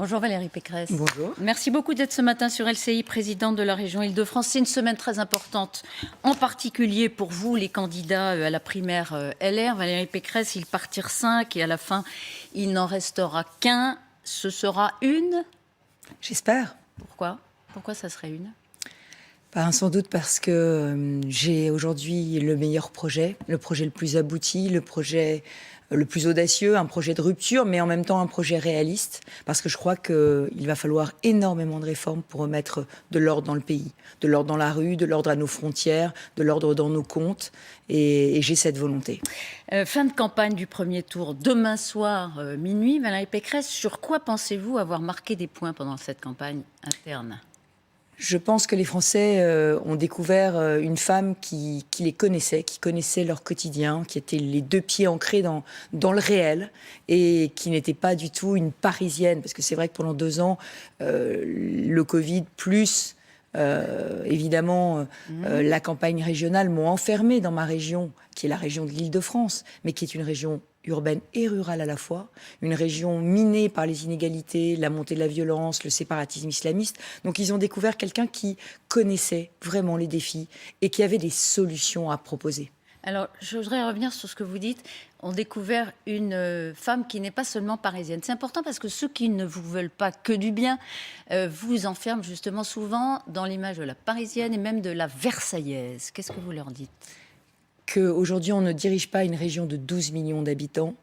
Bonjour Valérie Pécresse. Bonjour. Merci beaucoup d'être ce matin sur LCI, présidente de la région Île-de-France. C'est une semaine très importante, en particulier pour vous, les candidats à la primaire LR. Valérie Pécresse, il partirent 5 et à la fin, il n'en restera qu'un. Ce sera une. J'espère. Pourquoi? Pourquoi ça serait une? Sans doute parce que j'ai aujourd'hui le meilleur projet, le projet le plus abouti, le projet le plus audacieux, un projet de rupture, mais en même temps un projet réaliste, parce que je crois qu'il va falloir énormément de réformes pour remettre de l'ordre dans le pays, de l'ordre dans la rue, de l'ordre à nos frontières, de l'ordre dans nos comptes, et j'ai cette volonté. Fin de campagne du premier tour, demain soir, minuit. Valérie Pécresse, sur quoi pensez-vous avoir marqué des points pendant cette campagne interne ? Je pense que les Français ont découvert une femme qui les connaissait, qui connaissait leur quotidien, qui était les deux pieds ancrés dans le réel et qui n'était pas du tout une Parisienne. Parce que c'est vrai que pendant 2 ans, le Covid plus évidemment la campagne régionale m'ont enfermée dans ma région, qui est la région de l'Île-de-France, mais qui est une région urbaine et rurale à la fois, une région minée par les inégalités, la montée de la violence, le séparatisme islamiste. Donc ils ont découvert quelqu'un qui connaissait vraiment les défis et qui avait des solutions à proposer. Alors, je voudrais revenir sur ce que vous dites. On découvert une femme qui n'est pas seulement parisienne. C'est important parce que ceux qui ne vous veulent pas que du bien vous enferment justement souvent dans l'image de la parisienne et même de la versaillaise. Qu'est-ce que vous leur dites ? Qu'aujourd'hui, on ne dirige pas une région de 12 millions d'habitants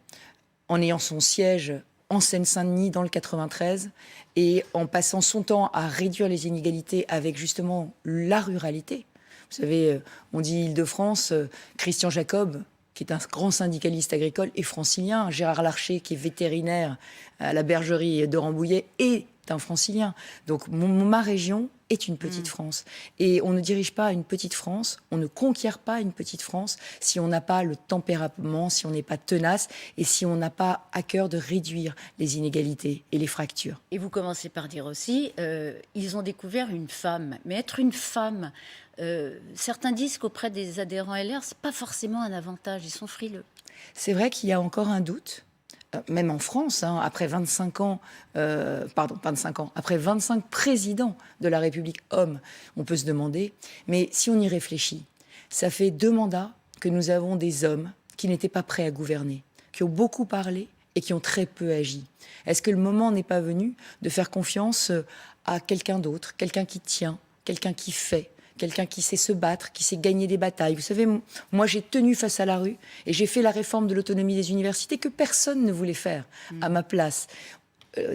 en ayant son siège en Seine-Saint-Denis dans le 93 et en passant son temps à réduire les inégalités avec justement la ruralité. Vous savez, on dit Île-de-France, Christian Jacob, qui est un grand syndicaliste agricole, est francilien. Gérard Larcher, qui est vétérinaire à la bergerie de Rambouillet, est un francilien. Donc ma région est une petite France. Et on ne dirige pas une petite France, on ne conquiert pas une petite France si on n'a pas le tempérament, si on n'est pas tenace et si on n'a pas à cœur de réduire les inégalités et les fractures. Et vous commencez par dire aussi, ils ont découvert une femme. Mais être une femme, certains disent qu'auprès des adhérents LR, c'est pas forcément un avantage, ils sont frileux. C'est vrai qu'il y a encore un doute. Même en France, après 25 ans, après 25 présidents de la République hommes, on peut se demander, mais si on y réfléchit, ça fait 2 mandats que nous avons des hommes qui n'étaient pas prêts à gouverner, qui ont beaucoup parlé et qui ont très peu agi. Est-ce que le moment n'est pas venu de faire confiance à quelqu'un d'autre, quelqu'un qui tient, quelqu'un qui fait, quelqu'un qui sait se battre, qui sait gagner des batailles. Vous savez, moi, j'ai tenu face à la rue et j'ai fait la réforme de l'autonomie des universités que personne ne voulait faire à ma place.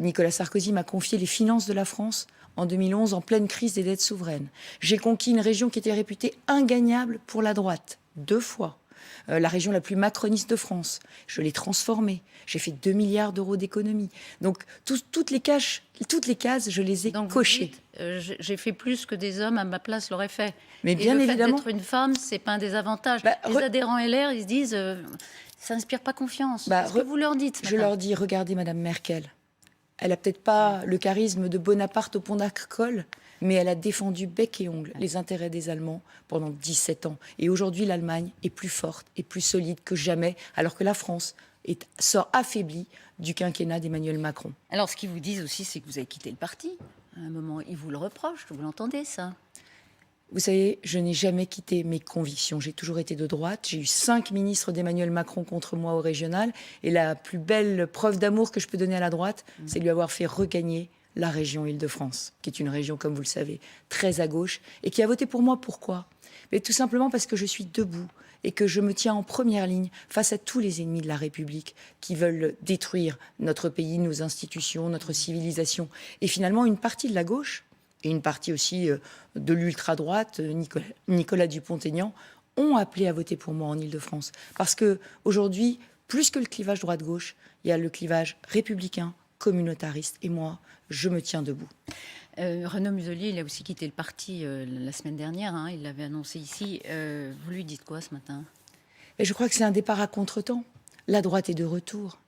Nicolas Sarkozy m'a confié les finances de la France en 2011, en pleine crise des dettes souveraines. J'ai conquis une région qui était réputée ingagnable pour la droite, 2 fois. La région la plus macroniste de France. Je l'ai transformée. J'ai fait 2 milliards d'euros d'économies. Donc, toutes les cases, je les ai cochées. J'ai fait plus que des hommes à ma place l'auraient fait. Mais bien évidemment. Le fait d'être une femme, c'est pas un désavantage. Les adhérents LR, ils se disent, ça n'inspire pas confiance. Qu'est-ce que vous leur dites? Je leur dis, regardez Madame Merkel. Elle n'a peut-être pas le charisme de Bonaparte au pont d'Arcole, mais elle a défendu bec et ongle les intérêts des Allemands pendant 17 ans. Et aujourd'hui, l'Allemagne est plus forte et plus solide que jamais, alors que la France sort affaiblie du quinquennat d'Emmanuel Macron. Alors, ce qu'ils vous disent aussi, c'est que vous avez quitté le parti. À un moment, ils vous le reprochent, vous l'entendez, ça? Vous savez, je n'ai jamais quitté mes convictions. J'ai toujours été de droite. J'ai eu 5 ministres d'Emmanuel Macron contre moi au régional. Et la plus belle preuve d'amour que je peux donner à la droite, c'est lui avoir fait regagner la région Île-de-France, qui est une région, comme vous le savez, très à gauche, et qui a voté pour moi. Pourquoi? Mais tout simplement parce que je suis debout et que je me tiens en première ligne face à tous les ennemis de la République qui veulent détruire notre pays, nos institutions, notre civilisation. Et finalement, une partie de la gauche, et une partie aussi de l'ultra-droite, Nicolas Dupont-Aignan, ont appelé à voter pour moi en Île-de-France. Parce qu'aujourd'hui, plus que le clivage droite-gauche, il y a le clivage républicain, communautariste. Et moi, je me tiens debout. Renaud Muselier, il a aussi quitté le parti la semaine dernière. Il l'avait annoncé ici. Vous lui dites quoi ce matin? Et je crois que c'est un départ à contretemps. La droite est de retour.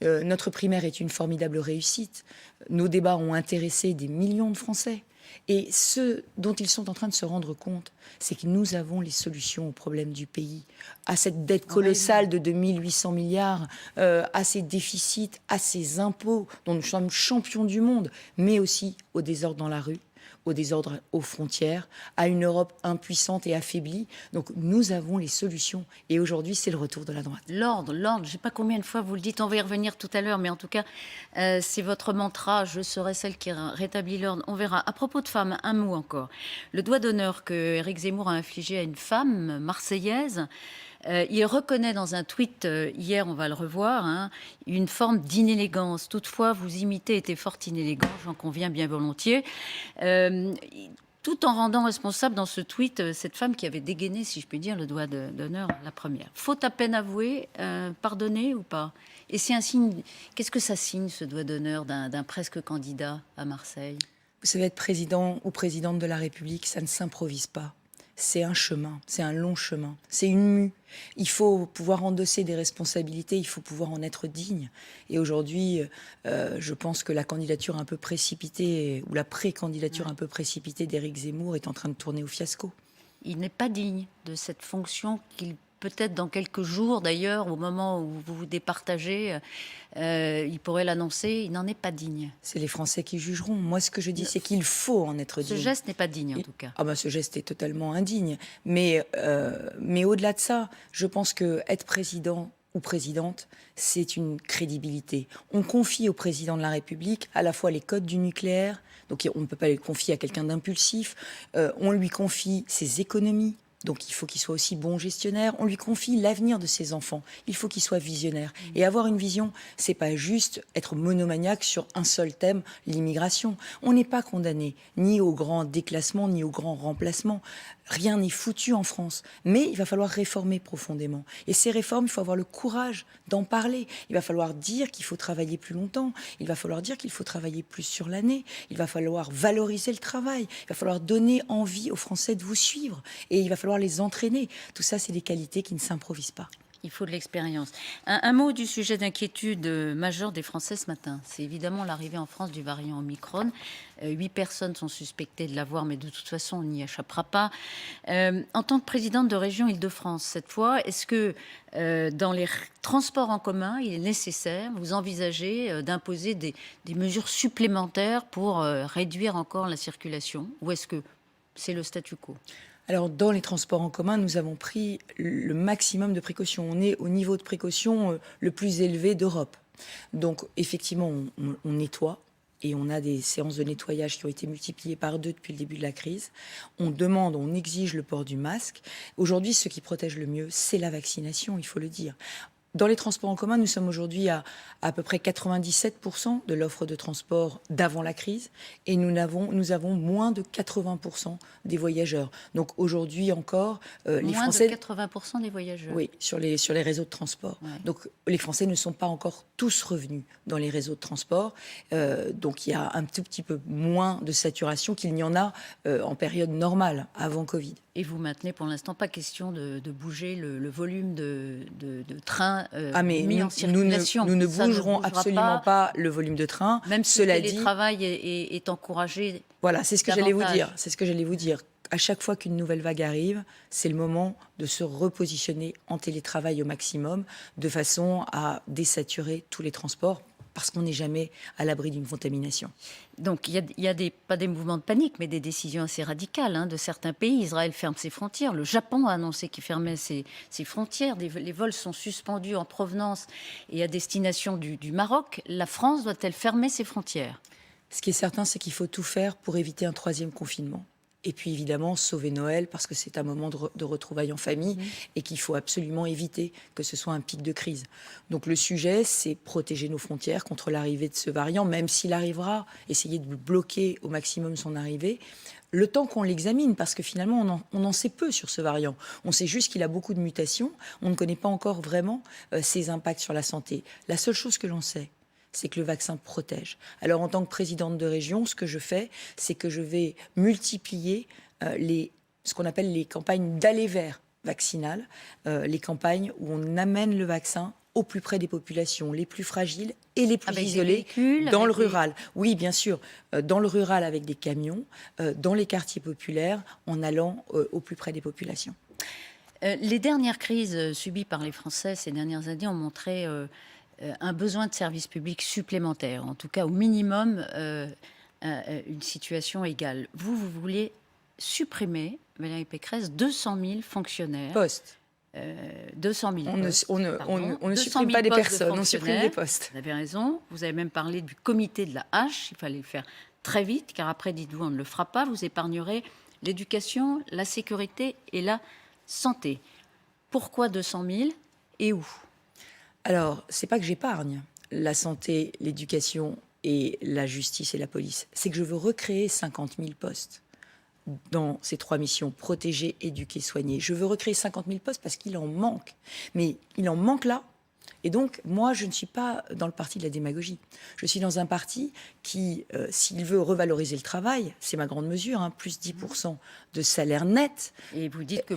Notre primaire est une formidable réussite. Nos débats ont intéressé des millions de Français. Et ce dont ils sont en train de se rendre compte, c'est que nous avons les solutions aux problèmes du pays, à cette dette colossale de 2800 milliards, à ces déficits, à ces impôts dont nous sommes champions du monde, mais aussi au désordre dans la rue, au désordre aux frontières, à une Europe impuissante et affaiblie. Donc nous avons les solutions. Et aujourd'hui, c'est le retour de la droite. L'ordre, je ne sais pas combien de fois vous le dites, on va y revenir tout à l'heure, mais en tout cas, c'est votre mantra, je serai celle qui rétablit l'ordre, on verra. À propos de femmes, un mot encore. Le doigt d'honneur que Éric Zemmour a infligé à une femme marseillaise, il reconnaît dans un tweet, hier, on va le revoir, hein, une forme d'inélégance. Toutefois, vous imitez était fort inélégant, j'en conviens bien volontiers. Tout en rendant responsable dans ce tweet cette femme qui avait dégainé, si je puis dire, le doigt d'honneur, la première. Faute à peine avouée, pardonner ou pas? Et c'est un signe. Qu'est-ce que ça signe, ce doigt d'honneur d'un presque candidat à Marseille? Vous savez, être président ou présidente de la République, ça ne s'improvise pas. C'est un chemin, c'est un long chemin, c'est une mue. Il faut pouvoir endosser des responsabilités, il faut pouvoir en être digne. Et aujourd'hui, je pense que la candidature un peu précipitée, ou la pré-candidature un peu précipitée d'Éric Zemmour est en train de tourner au fiasco. Il n'est pas digne de cette fonction qu'il peut-être dans quelques jours, d'ailleurs, au moment où vous vous départagez, il pourrait l'annoncer, il n'en est pas digne. C'est les Français qui jugeront. Moi, ce que je dis, c'est qu'il faut en être digne. Ce geste n'est pas digne, en tout cas. Ah ben, ce geste est totalement indigne. Mais au-delà de ça, je pense que être président ou présidente, c'est une crédibilité. On confie au président de la République à la fois les codes du nucléaire, donc on ne peut pas les confier à quelqu'un d'impulsif, on lui confie ses économies, donc il faut qu'il soit aussi bon gestionnaire. On lui confie l'avenir de ses enfants. Il faut qu'il soit visionnaire. Et avoir une vision, c'est pas juste être monomaniaque sur un seul thème, l'immigration. On n'est pas condamné ni au grand déclassement, ni au grand remplacement. Rien n'est foutu en France. Mais il va falloir réformer profondément. Et ces réformes, il faut avoir le courage d'en parler. Il va falloir dire qu'il faut travailler plus longtemps. Il va falloir dire qu'il faut travailler plus sur l'année. Il va falloir valoriser le travail. Il va falloir donner envie aux Français de vous suivre. Et il va falloir les entraîner. Tout ça, c'est des qualités qui ne s'improvisent pas. Il faut de l'expérience. Un mot du sujet d'inquiétude majeur des Français ce matin. C'est évidemment l'arrivée en France du variant Omicron. 8 personnes sont suspectées de l'avoir, mais de toute façon, on n'y échappera pas. En tant que présidente de région Île-de-France, cette fois, est-ce que dans les transports en commun, il est nécessaire, vous envisagez d'imposer des mesures supplémentaires pour réduire encore la circulation? Ou est-ce que c'est le statu quo? Alors, dans les transports en commun, nous avons pris le maximum de précautions. On est au niveau de précaution le plus élevé d'Europe. Donc, effectivement, on nettoie. Et on a des séances de nettoyage qui ont été multipliées par 2 depuis le début de la crise. On demande, on exige le port du masque. Aujourd'hui, ce qui protège le mieux, c'est la vaccination, il faut le dire. Dans les transports en commun, nous sommes aujourd'hui à peu près 97% de l'offre de transport d'avant la crise et nous avons moins de 80% des voyageurs. Donc aujourd'hui encore, les Français... Moins de 80% des voyageurs. Oui, sur les réseaux de transport. Ouais. Donc les Français ne sont pas encore tous revenus dans les réseaux de transport. Donc il y a un tout petit peu moins de saturation qu'il n'y en a en période normale, avant Covid. Et vous maintenez pour l'instant pas question de bouger le volume de trains mis en circulation. Nous ne bougerons absolument pas le volume de trains. Même si le télétravail est encouragé. Voilà, c'est ce que j'allais vous dire. C'est ce que j'allais vous dire. À chaque fois qu'une nouvelle vague arrive, c'est le moment de se repositionner en télétravail au maximum, de façon à désaturer tous les transports, parce qu'on n'est jamais à l'abri d'une contamination. Donc il y a pas des mouvements de panique, mais des décisions assez radicales de certains pays. Israël ferme ses frontières. Le Japon a annoncé qu'il fermait ses frontières. Les vols sont suspendus en provenance et à destination du Maroc. La France doit-elle fermer ses frontières? Ce qui est certain, c'est qu'il faut tout faire pour éviter un 3e confinement. Et puis évidemment, sauver Noël, parce que c'est un moment de retrouvailles en famille et qu'il faut absolument éviter que ce soit un pic de crise. Donc le sujet, c'est protéger nos frontières contre l'arrivée de ce variant, même s'il arrivera, essayer de bloquer au maximum son arrivée, le temps qu'on l'examine, parce que finalement, on en sait peu sur ce variant. On sait juste qu'il a beaucoup de mutations, on ne connaît pas encore vraiment ses impacts sur la santé. La seule chose que l'on sait, c'est que le vaccin protège. Alors, en tant que présidente de région, ce que je fais, c'est que je vais multiplier ce qu'on appelle les campagnes d'aller vers vaccinales, les campagnes où on amène le vaccin au plus près des populations les plus fragiles et les plus Avec des isolées véhicules, dans avec le rural. Oui, bien sûr, dans le rural avec des camions, dans les quartiers populaires, en allant au plus près des populations. Les dernières crises subies par les Français ces dernières années ont montré un besoin de services publics supplémentaires, en tout cas au minimum une situation égale. Vous voulez supprimer, Valérie Pécresse, 200 000 fonctionnaires. Poste. 200 000 On ne, postes, on ne- pardon. on ne- on ne 200 supprime 000 pas des postes de personnes, on supprime des fonctionnaires. postes. Vous avez raison. Vous avez même parlé du comité de la hache. Il fallait le faire très vite, car après, dites-vous, on ne le fera pas. Vous épargnerez l'éducation, la sécurité et la santé. Pourquoi 200 000 et où? Alors, c'est pas que j'épargne la santé, l'éducation et la justice et la police. C'est que je veux recréer 50 000 postes dans ces trois missions, protéger, éduquer, soigner. Je veux recréer 50 000 postes parce qu'il en manque. Mais il en manque là. Et donc, moi, je ne suis pas dans le parti de la démagogie. Je suis dans un parti qui, s'il veut revaloriser le travail, c'est ma grande mesure, hein, plus 10% de salaire net. Et vous dites que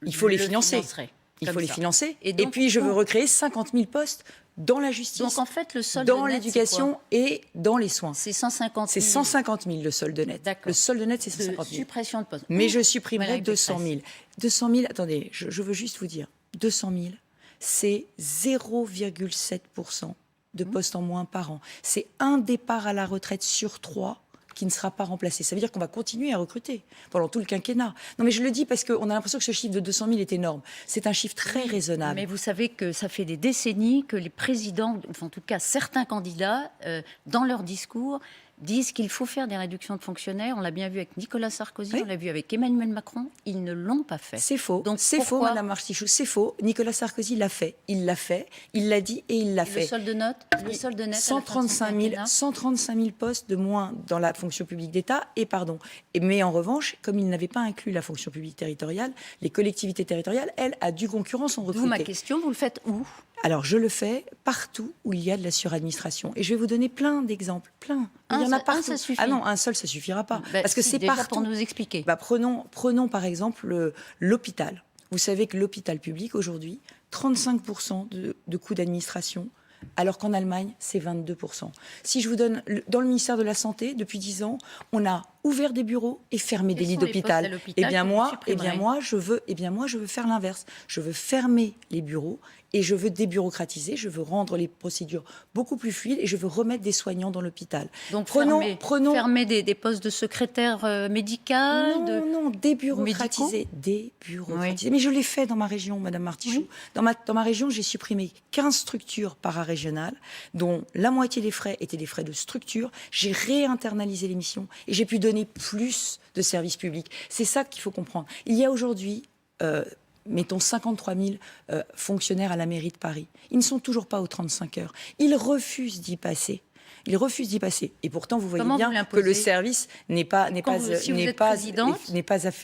il faut les le financer. financerez Il comme faut les ça. financer. Et Et, donc, puis, je veux où? recréer 50 000 postes dans la justice, Donc, en fait, le solde dans net, l'éducation et dans les soins. c'est 150 C'est 000 150 000 le solde net. D'accord. Le solde net, c'est de 150 000. suppression de postes. Mais Où, je supprimerai Valérie 200 000. Pécresse 200 000, attendez, je veux juste vous dire, 200 000, c'est 0,7% de postes en moins par an. C'est un départ à la retraite sur 3 qui ne sera pas remplacé. Ça veut dire qu'on va continuer à recruter pendant tout le quinquennat. Non, mais je le dis parce qu'on a l'impression que ce chiffre de 200 000 est énorme. C'est un chiffre très raisonnable. Mais vous savez que ça fait des décennies que les présidents, enfin en tout cas certains candidats, dans leur discours, disent qu'il faut faire des réductions de fonctionnaires. On l'a bien vu avec Nicolas Sarkozy, Oui. on l'a vu avec Emmanuel Macron. Ils ne l'ont pas fait. C'est faux. Donc C'est faux, pourquoi Madame Martichoux. C'est faux. Nicolas Sarkozy l'a fait. Il l'a fait. Il l'a dit et il l'a fait. Le solde net à la fin de son 135 000 postes de moins dans la fonction publique d'État. Mais en revanche, comme il n'avait pas inclus la fonction publique territoriale, les collectivités territoriales, elles, à due concurrence, ont D'où ma recruté. question, vous le faites où? Alors, je le fais partout où il y a de la suradministration. Et je vais vous donner plein d'exemples. Plein. Il y en a partout. Ça suffit. Ah non, un seul, ça suffira pas. Ben, parce que si, c'est déjà partout. pour nous expliquer. Prenons par exemple l'hôpital. Vous savez que l'hôpital public, aujourd'hui, 35% de coûts d'administration, alors qu'en Allemagne, c'est 22%. Si je vous donne, dans le ministère de la Santé, depuis 10 ans, on a ouvert des bureaux et fermé des Quels lits sont les postes à d'hôpital. l'hôpital Eh bien que vous moi, supprimerez je veux faire l'inverse. Je veux fermer les bureaux et je veux débureaucratiser. Je veux rendre les procédures beaucoup plus fluides et je veux remettre des soignants dans l'hôpital. Donc Prenons fermer des postes de secrétaire médical, Non, débureaucratiser. Débureaucratiser. Mais je l'ai fait dans ma région, Madame Martichoux. Oui. Dans ma région, j'ai supprimé 15 structures pararégionales, dont la moitié des frais étaient des frais de structure. J'ai réinternalisé les missions et j'ai pu donner plus de services publics. C'est ça qu'il faut comprendre. Il y a aujourd'hui, mettons, 53 000 fonctionnaires à la mairie de Paris. Ils ne sont toujours pas aux 35 heures. Ils refusent d'y passer. Et pourtant, vous voyez Comment bien vous que l'imposez? le service n'est pas Si vous êtes présidente,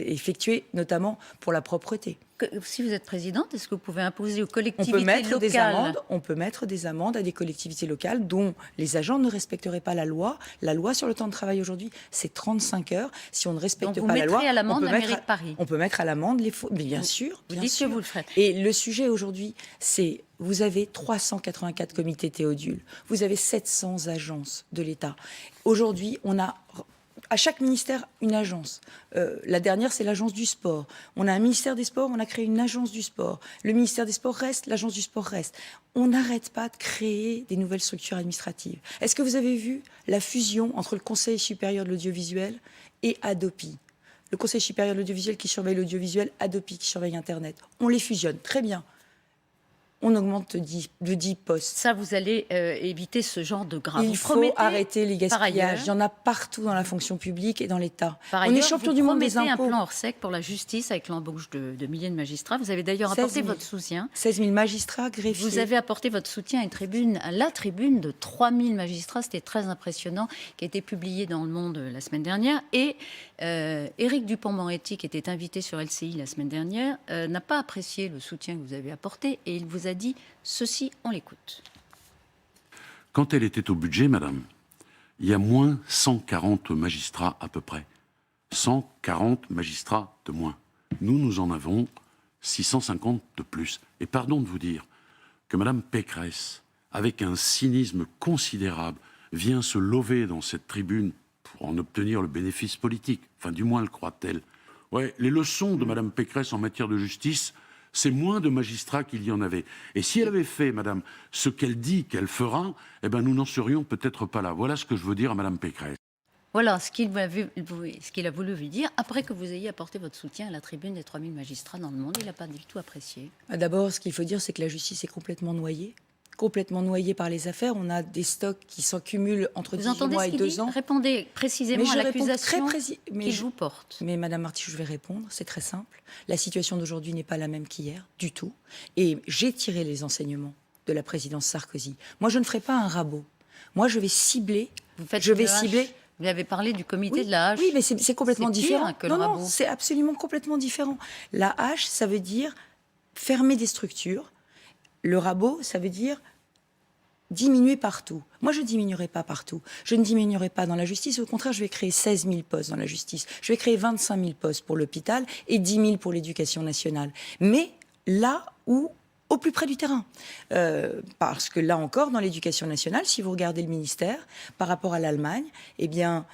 effectué, notamment pour la propreté. Si vous êtes présidente, est-ce que vous pouvez imposer aux On collectivités peut mettre des locales amendes. On peut mettre des amendes à des collectivités locales dont les agents ne respecteraient pas la loi. La loi sur le temps de travail aujourd'hui, c'est 35 heures. Si on ne respecte Donc vous pas la loi, mettrez à l'amende on peut la mettre mairie de Paris. On peut mettre à l'amende les faux. Mais bien sûr, Vous bien dites sûr. que vous le ferez. Et le sujet aujourd'hui, c'est vous avez 384 comités Théodule, vous avez 700 agences de l'État. Aujourd'hui, on a à chaque ministère une agence. La dernière, c'est l'agence du sport. On a un ministère des Sports, on a créé une agence du sport. Le ministère des Sports reste, l'agence du sport reste. On n'arrête pas de créer des nouvelles structures administratives. Est-ce que vous avez vu la fusion entre le Conseil supérieur de l'audiovisuel et Hadopi? Le Conseil supérieur de l'audiovisuel qui surveille l'audiovisuel, Hadopi qui surveille Internet. On les fusionne, très bien. On augmente de 10 postes. Ça, vous allez éviter ce genre de grave. Il Vous faut promettez, arrêter les par ailleurs, gaspillages. Il y en a partout dans la fonction publique et dans l'État. Par On ailleurs, est champion du monde des promettez impôts. un plan hors sec pour la justice avec l'embauche de milliers de magistrats. Vous avez d'ailleurs 16 000. apporté votre soutien. 16 000 magistrats, greffiers. Vous avez apporté votre soutien à la tribune de 3 000 magistrats. C'était très impressionnant, qui a été publié dans Le Monde la semaine dernière. Et Éric Dupond-Moretti, qui était invité sur LCI la semaine dernière, n'a pas apprécié le soutien que vous avez apporté. Et il vous a dit ceci, on l'écoute. Quand elle était au budget, madame, il y a moins 140 magistrats à peu près. 140 magistrats de moins. Nous en avons 650 de plus. Et pardon de vous dire, que Mme Pécresse, avec un cynisme considérable, vient se lever dans cette tribune pour en obtenir le bénéfice politique, enfin du moins le croit-elle. Ouais, les leçons de Mme Pécresse en matière de justice, c'est moins de magistrats qu'il y en avait. Et si elle avait fait, madame, ce qu'elle dit qu'elle fera, eh ben nous n'en serions peut-être pas là. Voilà ce que je veux dire à Mme Pécresse. Voilà ce qu'il a voulu vous dire après que vous ayez apporté votre soutien à la tribune des 3000 magistrats dans le monde. Il n'a pas du tout apprécié. D'abord, ce qu'il faut dire, c'est que la justice est complètement noyée par les affaires. On a des stocks qui s'accumulent entre Vous 18 entendez mois ce et qu'il 2 dit ans. Répondez précisément à l'accusation qu'il vous porte. Mais Madame Marty, je vais répondre, c'est très simple. La situation d'aujourd'hui n'est pas la même qu'hier, du tout. Et j'ai tiré les enseignements de la présidence Sarkozy. Moi, je ne ferai pas un rabot. Moi, je vais cibler... Vous avez parlé du comité de la hache. Oui, mais c'est complètement différent. Que le rabot. Non, c'est absolument complètement différent. La hache, ça veut dire fermer des structures. Le rabot, ça veut dire diminuer partout. Moi, je ne diminuerai pas partout. Je ne diminuerai pas dans la justice. Au contraire, je vais créer 16 000 postes dans la justice. Je vais créer 25 000 postes pour l'hôpital et 10 000 pour l'éducation nationale. Mais là où au plus près du terrain. Parce que là encore, dans l'éducation nationale, si vous regardez le ministère, par rapport à l'Allemagne, eh bien,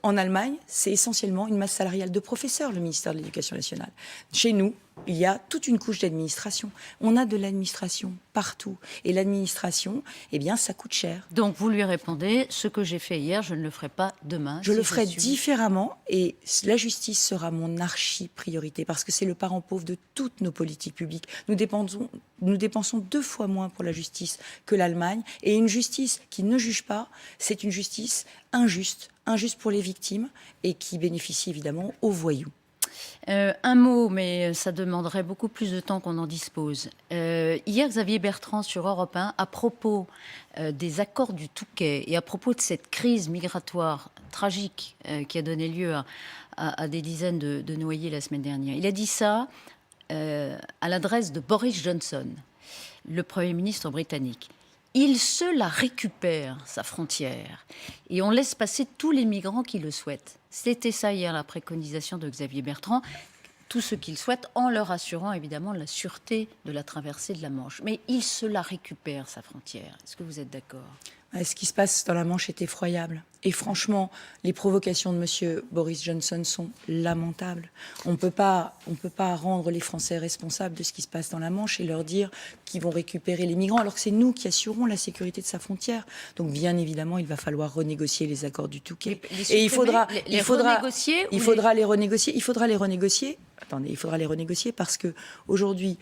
en Allemagne, c'est essentiellement une masse salariale de professeurs, le ministère de l'Éducation nationale. Chez nous, il y a toute une couche d'administration. On a de l'administration partout. Et l'administration, eh bien, ça coûte cher. Donc, vous lui répondez, ce que j'ai fait hier, je ne le ferai pas demain. Je le ferai différemment et la justice sera mon archi-priorité parce que c'est le parent pauvre de toutes nos politiques publiques. Nous dépensons 2 fois moins pour la justice que l'Allemagne. Et une justice qui ne juge pas, c'est une justice injuste pour les victimes et qui bénéficie évidemment aux voyous. Un mot, mais ça demanderait beaucoup plus de temps qu'on en dispose. Hier, Xavier Bertrand sur Europe 1, à propos des accords du Touquet et à propos de cette crise migratoire tragique qui a donné lieu à des dizaines de noyés la semaine dernière, il a dit ça à l'adresse de Boris Johnson, le Premier ministre britannique. Il se la récupère, sa frontière, et on laisse passer tous les migrants qui le souhaitent. C'était ça hier, la préconisation de Xavier Bertrand, tout ce qu'il souhaite, en leur assurant évidemment la sûreté de la traversée de la Manche. Mais il se la récupère, sa frontière. Est-ce que vous êtes d'accord ? Ce qui se passe dans la Manche est effroyable. Et franchement, les provocations de M. Boris Johnson sont lamentables. On ne peut pas rendre les Français responsables de ce qui se passe dans la Manche et leur dire qu'ils vont récupérer les migrants, alors que c'est nous qui assurons la sécurité de sa frontière. Donc bien évidemment, il va falloir renégocier les accords du Touquet. Et il faudra les renégocier. Il faudra les renégocier. Attendez, il faudra les renégocier parce que aujourd'hui,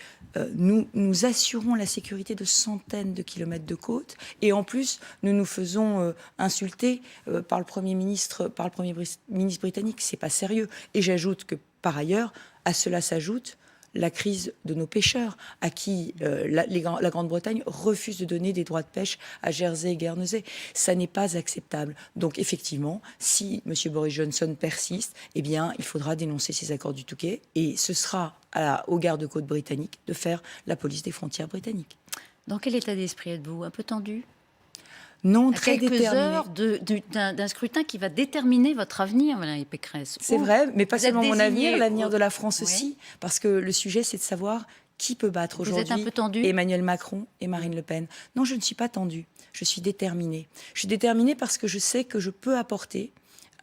nous assurons la sécurité de centaines de kilomètres de côte et en plus, nous nous faisons insulter par le Premier ministre britannique. C'est pas sérieux. Et j'ajoute que par ailleurs, à cela s'ajoute la crise de nos pêcheurs, à qui la Grande-Bretagne refuse de donner des droits de pêche à Jersey et Guernesey. Ça n'est pas acceptable. Donc effectivement, si M. Boris Johnson persiste, eh bien, il faudra dénoncer ces accords du Touquet et ce sera aux gardes-côtes britanniques de faire la police des frontières britanniques. Dans quel état d'esprit êtes-vous ? Un peu tendu ? Non, très déterminé. À quelques heures d'un scrutin qui va déterminer votre avenir, Valérie Pécresse. C'est vrai, mais pas seulement mon avenir, l'avenir de la France oui. aussi. Parce que le sujet, c'est de savoir qui peut battre aujourd'hui Vous êtes un peu tendu ? Emmanuel Macron et Marine Le Pen. Non, je ne suis pas tendue. Je suis déterminée. Je suis déterminée parce que je sais que je peux apporter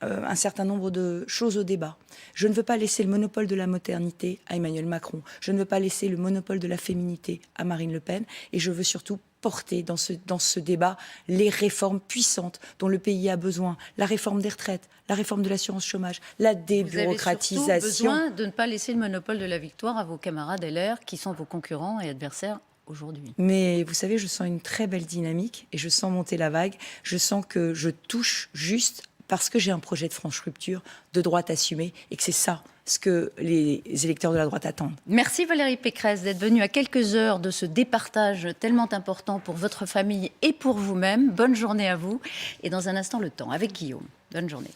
un certain nombre de choses au débat. Je ne veux pas laisser le monopole de la modernité à Emmanuel Macron. Je ne veux pas laisser le monopole de la féminité à Marine Le Pen. Et je veux surtout porter dans ce débat les réformes puissantes dont le pays a besoin. La réforme des retraites, la réforme de l'assurance chômage, la débureaucratisation. Vous avez surtout besoin de ne pas laisser le monopole de la victoire à vos camarades LR qui sont vos concurrents et adversaires aujourd'hui. Mais vous savez, je sens une très belle dynamique et je sens monter la vague. Je sens que je touche juste parce que j'ai un projet de franche rupture, de droite assumée, et que c'est ça ce que les électeurs de la droite attendent. Merci Valérie Pécresse d'être venue à quelques heures de ce départage tellement important pour votre famille et pour vous-même. Bonne journée à vous. Et dans un instant, le temps avec Guillaume. Bonne journée.